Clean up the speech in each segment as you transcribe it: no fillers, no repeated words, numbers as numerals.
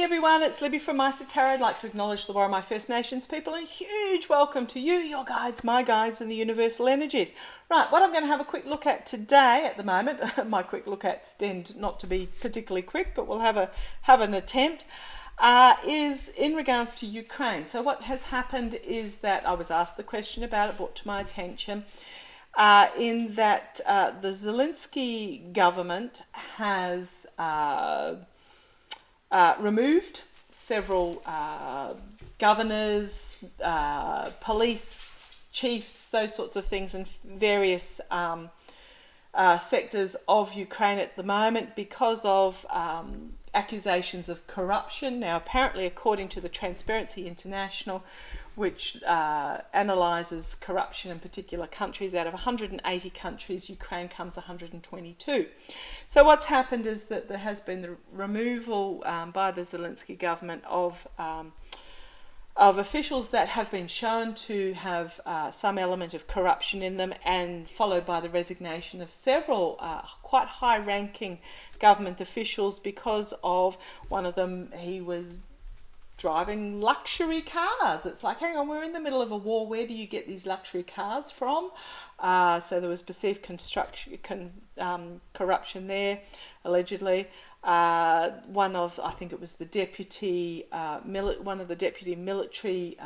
Hey everyone, it's Libby from Meister Tarot. I'd like to acknowledge the Warramai First Nations people and a huge welcome to you, your guides, my guides, and the universal energies. Right, what I'm going to have a quick look at today, at the moment, my quick look ats tend not to be particularly quick, but we'll have an attempt, is in regards to Ukraine. So what has happened is that I was asked the question about it, brought to my attention, in that the Zelensky government has removed several governors, police chiefs, those sorts of things in various sectors of Ukraine at the moment because of accusations of corruption. Now, apparently, according to the Transparency International, which analyses corruption in particular countries, out of 180 countries, Ukraine comes 122. So what's happened is that there has been the removal by the Zelensky government of officials that have been shown to have some element of corruption in them, and followed by the resignation of several quite high-ranking government officials because of one of them. He was driving luxury cars. It's like, hang on, we're in the middle of a war. Where do you get these luxury cars from? So there was perceived corruption there, allegedly. One of, I think it was the deputy, one of the deputy military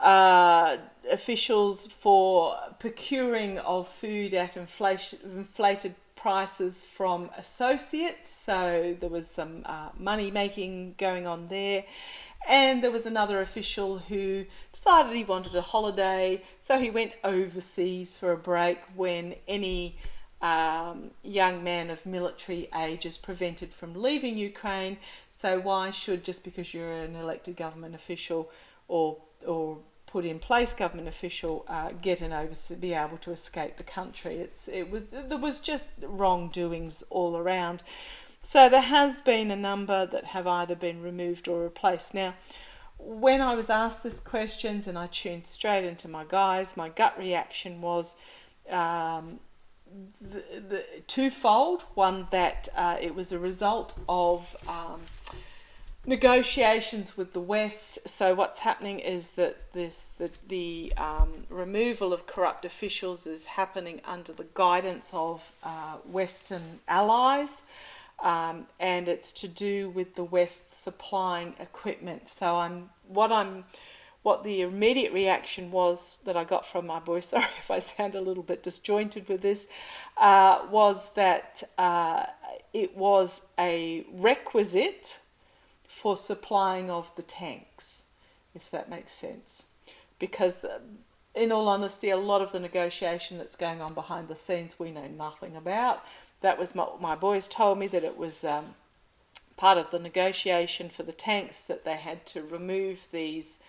officials for procuring of food at inflated prices from associates. So there was some money making going on there. And there was another official who decided he wanted a holiday, so he went overseas for a break when any young man of military age is prevented from leaving Ukraine. So why should, just because you're an elected government official or put in place government official, be able to escape the country? There was just wrongdoings all around. So there has been a number that have either been removed or replaced. Now, when I was asked this questions and I tuned straight into my guys, my gut reaction was the twofold. One, that it was a result of negotiations with the West. So what's happening is that the removal of corrupt officials is happening under the guidance of Western allies, and it's to do with the West supplying equipment. So what the immediate reaction was that I got from my boy, sorry if I sound a little bit disjointed with this, was that it was a requisite for supplying of the tanks, if that makes sense. Because in all honesty, a lot of the negotiation that's going on behind the scenes we know nothing about. That was my boys told me, that it was part of the negotiation for the tanks, that they had to remove these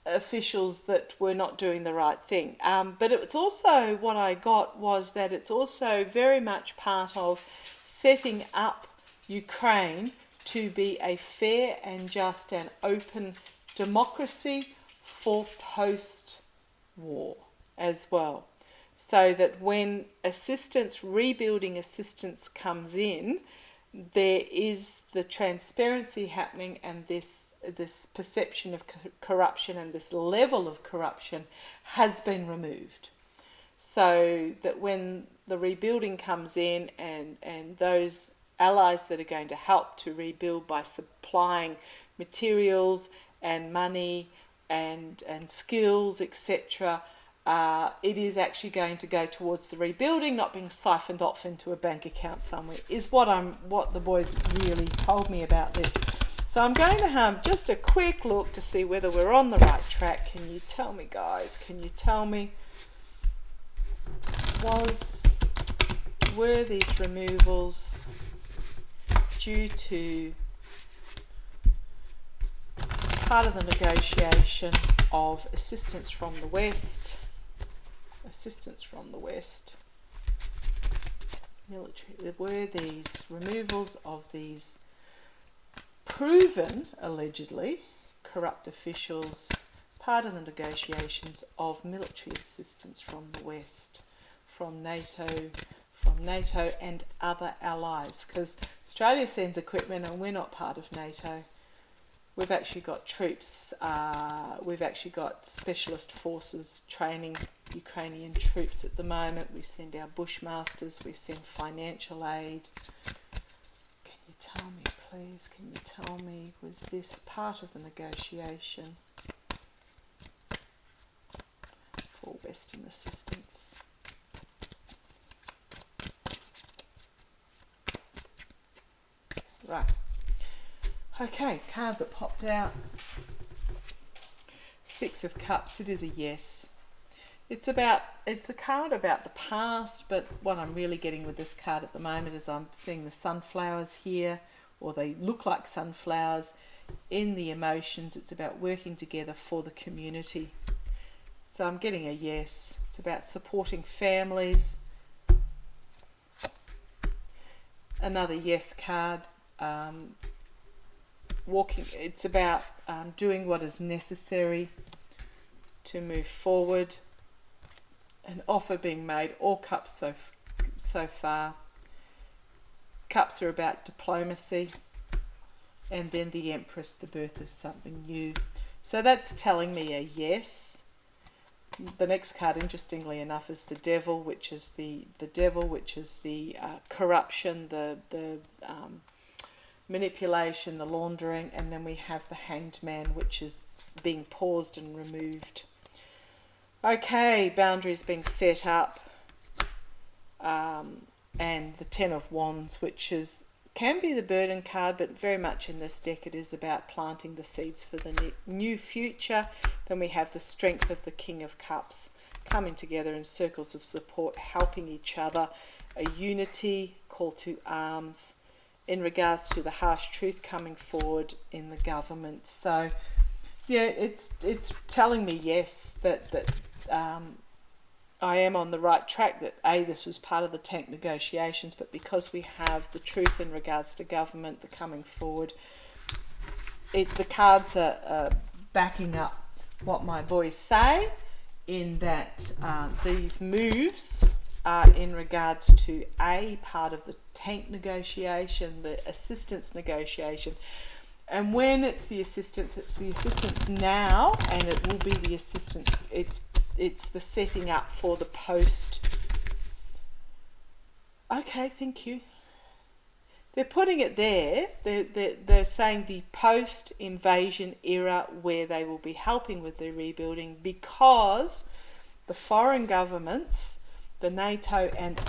officials that were not doing the right thing. But it was also, what I got was that it's also very much part of setting up Ukraine to be a fair and just and open democracy for post-war as well. So that when rebuilding assistance comes in, there is the transparency happening, and this perception of corruption and this level of corruption has been removed. So that when the rebuilding comes in, and those allies that are going to help to rebuild by supplying materials and money and skills, etc., it is actually going to go towards the rebuilding, not being siphoned off into a bank account somewhere, is what the boys really told me about this. So I'm going to have just a quick look to see whether we're on the right track. Can you tell me, guys? Can you tell me, were these removals due to part of the negotiation of assistance from the West, military? Were these removals of these proven, allegedly, corrupt officials part of the negotiations of military assistance from the West, from NATO, from NATO and other allies, because Australia sends equipment and we're not part of NATO. We've actually got troops, we've actually got specialist forces training Ukrainian troops at the moment. We send our bushmasters, we send financial aid. Can you tell me, please, can you tell me, was this part of the negotiation for Western assistance? Right. Okay, card that popped out. Six of Cups, it is a yes. It's a card about the past, but what I'm really getting with this card at the moment is I'm seeing the sunflowers here, or they look like sunflowers. In the emotions, it's about working together for the community. So I'm getting a yes. It's about supporting families. Another yes card. It's about doing what is necessary to move forward. An offer being made. All cups so far. Cups are about diplomacy. And then the Empress, the birth of something new. So that's telling me a yes. The next card, interestingly enough, is the Devil, which is the corruption, the manipulation, the laundering, and then we have the Hanged Man, which is being paused and removed. Okay, boundaries being set up, and the Ten of Wands, which can be the burden card, but very much in this deck it is about planting the seeds for the new future. Then we have the Strength of the King of Cups, coming together in circles of support, helping each other, a unity, call to arms, in regards to the harsh truth coming forward in the government. So yeah, it's telling me yes, that I am on the right track, that this was part of the tank negotiations, but because we have the truth in regards to government, the coming forward, the cards are backing up what my boys say, in that these moves are in regards to part of the tank negotiation, the assistance negotiation. And when it's the assistance now, and it will be the assistance, it's the setting up for the post. Okay, thank you. They're putting it there. They're saying the post-invasion era, where they will be helping with the rebuilding, because the foreign governments, the NATO and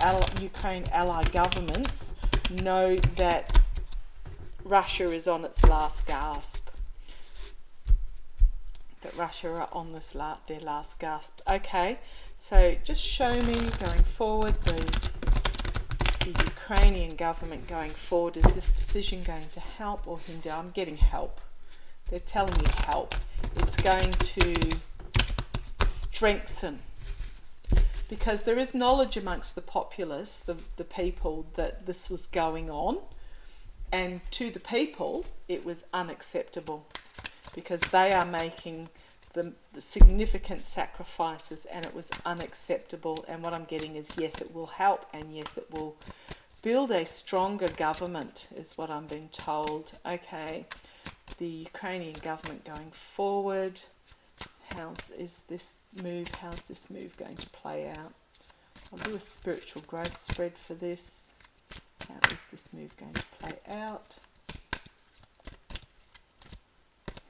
Ukraine ally governments, know that Russia is on its last gasp. That Russia are on their last gasp. Okay, so just show me going forward the Ukrainian government going forward. Is this decision going to help or hinder? I'm getting help. They're telling me help. It's going to strengthen, because there is knowledge amongst the populace, the people, that this was going on, and to the people it was unacceptable, because they are making the significant sacrifices, and it was unacceptable. And what I'm getting is yes, it will help, and yes, it will build a stronger government, is what I'm being told. Okay, the Ukrainian government going forward, how's this move going to play out? I'll do a spiritual growth spread for this. How is this move going to play out?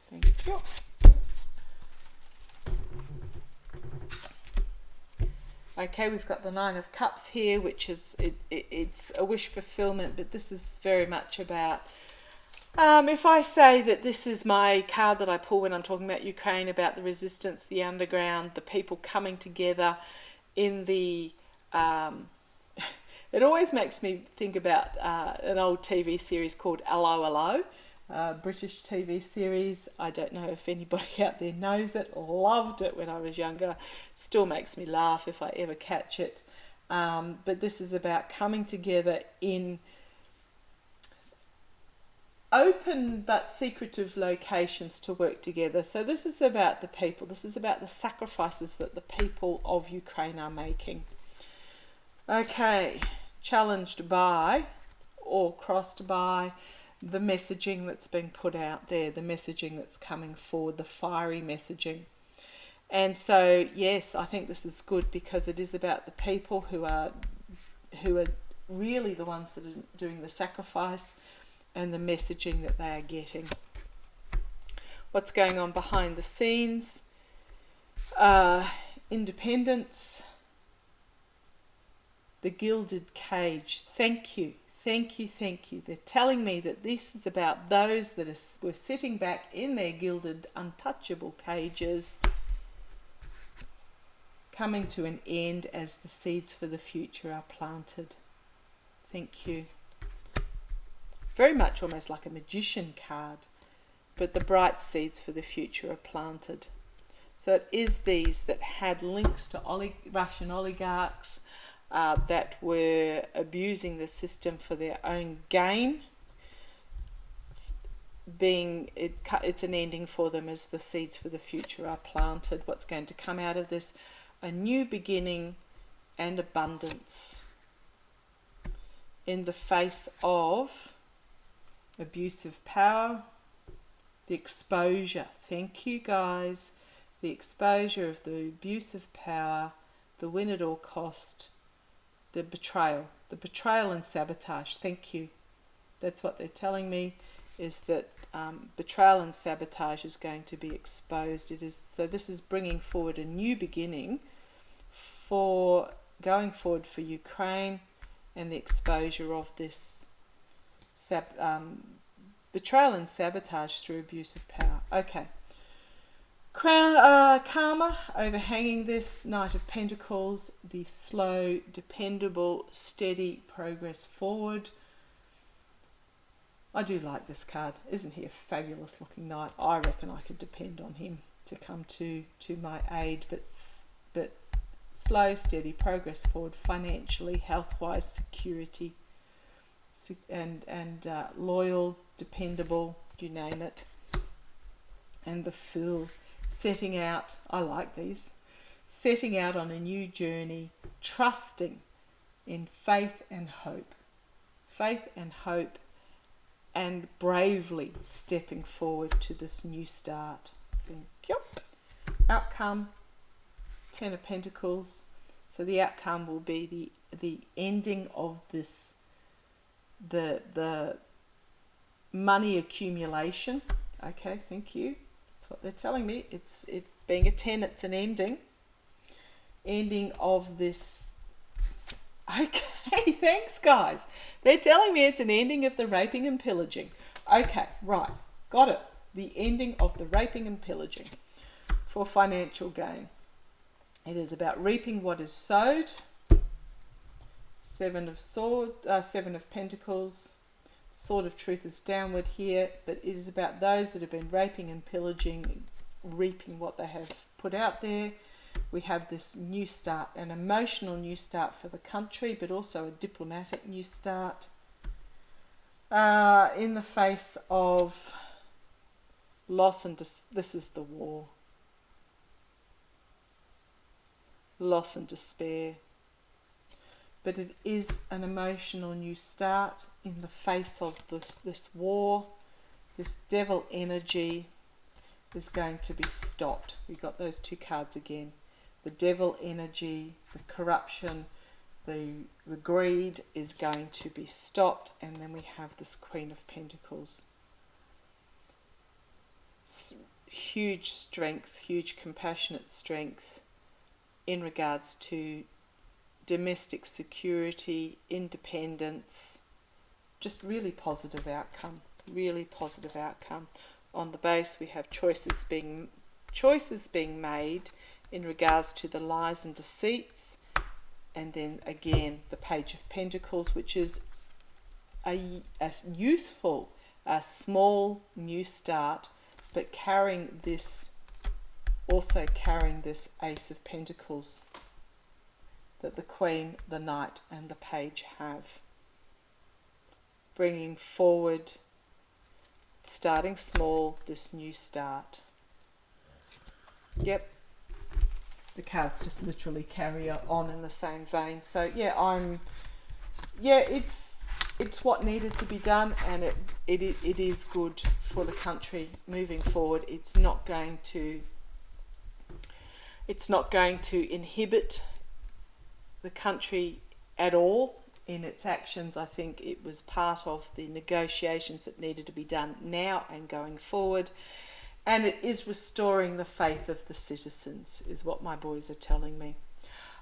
Thank you. Okay, we've got the Nine of Cups here, which is it's a wish fulfillment, but this is very much about, if I say that this is my card that I pull when I'm talking about Ukraine, about the resistance, the underground, the people coming together in the... it always makes me think about an old TV series called Hello, Hello. British TV series. I don't know if anybody out there knows it. Loved it when I was younger. Still makes me laugh if I ever catch it. But this is about coming together in open but secretive locations to work together. So this is about the people. This is about the sacrifices that the people of Ukraine are making. Okay, challenged by or crossed by the messaging that's been put out there, the messaging that's coming forward, the fiery messaging. And so, yes, I think this is good because it is about the people who are really the ones that are doing the sacrifice and the messaging that they are getting. What's going on behind the scenes? Independence, the gilded cage. Thank you. They're telling me that this is about those that were sitting back in their gilded, untouchable cages, coming to an end as the seeds for the future are planted. Thank you. Very much almost like a magician card, but the bright seeds for the future are planted. So it is these that had links to Russian oligarchs that were abusing the system for their own gain. It's an ending for them as the seeds for the future are planted. What's going to come out of this? A new beginning and abundance in the face of abusive power, the exposure. Thank you, guys. The exposure of the abusive power, the win at all cost, the betrayal and sabotage. Thank you. That's what they're telling me, is that betrayal and sabotage is going to be exposed. So this is bringing forward a new beginning for going forward for Ukraine, and the exposure of this betrayal and sabotage through abusive power. Okay. Karma overhanging this, Knight of Pentacles, the slow, dependable, steady progress forward. I do like this card. Isn't he a fabulous looking knight? I reckon I could depend on him to come to my aid, but slow, steady progress forward financially, health-wise, security, and loyal, dependable, you name it. And the Fool, setting out, I like these, setting out on a new journey, trusting in faith and hope, and bravely stepping forward to this new start. Think, yep. Outcome, Ten of Pentacles. So the outcome will be the ending of this, the money accumulation. Okay, thank you. That's what they're telling me. It being a 10, it's an ending of this. Okay, thanks, guys. They're telling me it's an ending of the raping and pillaging. Okay, right, got it. The ending of the raping and pillaging for financial gain. It is about reaping what is sowed. Seven of Pentacles. Sword of Truth is downward here, but it is about those that have been raping and pillaging, reaping what they have put out there. We have this new start, an emotional new start for the country, but also a diplomatic new start. In the face of loss and this is the war. Loss and despair. But it is an emotional new start in the face of this war. This devil energy is going to be stopped. We got those two cards again. The devil energy, the corruption, the greed is going to be stopped. And then we have this Queen of Pentacles. Huge strength, huge compassionate strength in regards to domestic security, independence, just really positive outcome. On the base we have choices being made in regards to the lies and deceits, and then again the Page of Pentacles, which is a youthful, a small new start, but carrying this Ace of Pentacles that the Queen, the Knight and the Page have. Bringing forward, starting small, this new start. Yep. The cards just literally carry on in the same vein. So yeah, I'm yeah, it's what needed to be done, and it is good for the country moving forward. It's not going to inhibit the country at all in its actions. I think it was part of the negotiations that needed to be done now and going forward. And it is restoring the faith of the citizens, is what my boys are telling me.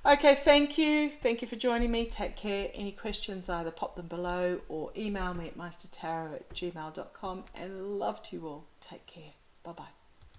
Okay, thank you. Thank you for joining me. Take care. Any questions, either pop them below or email me at meistertarot@gmail.com. And love to you all. Take care. Bye-bye.